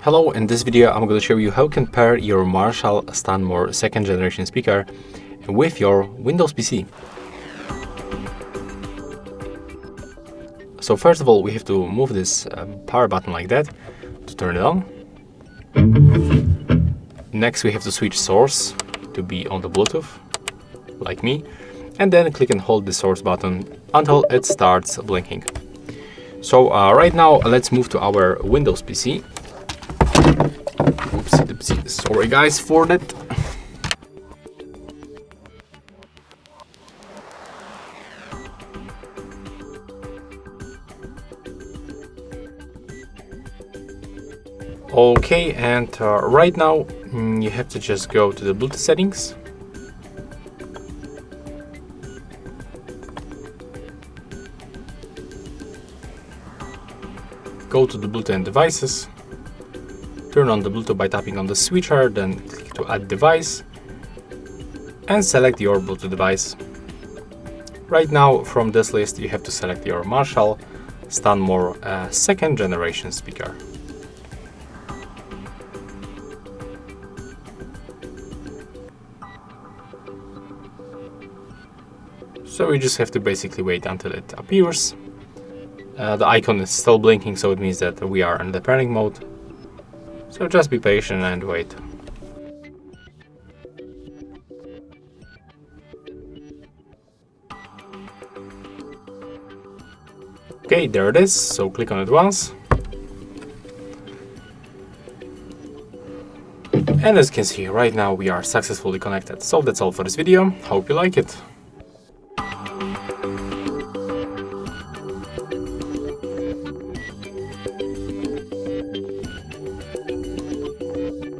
Hello, in this video I'm going to show you how you can pair your Marshall Stanmore second generation speaker with your Windows PC. So first of all, we have to move this power button like that to turn it on. Next we have to switch source to be on the Bluetooth, like me, and then click and hold the source button until it starts blinking. So right now let's move to our Windows PC. Oopsie, sorry guys for that. Okay, and right now you have to just go to the Bluetooth settings. Go to the Bluetooth and devices. Turn on the Bluetooth by tapping on the switcher, then click to add device and select your Bluetooth device. Right now from this list you have to select your Marshall Stanmore second generation speaker. So you just have to basically wait until it appears. The icon is still blinking, so it means that we are in the pairing mode. So just be patient and wait. Okay, there it is, so click on it once. And as you can see, right now we are successfully connected. So that's all for this video. Hope you like it.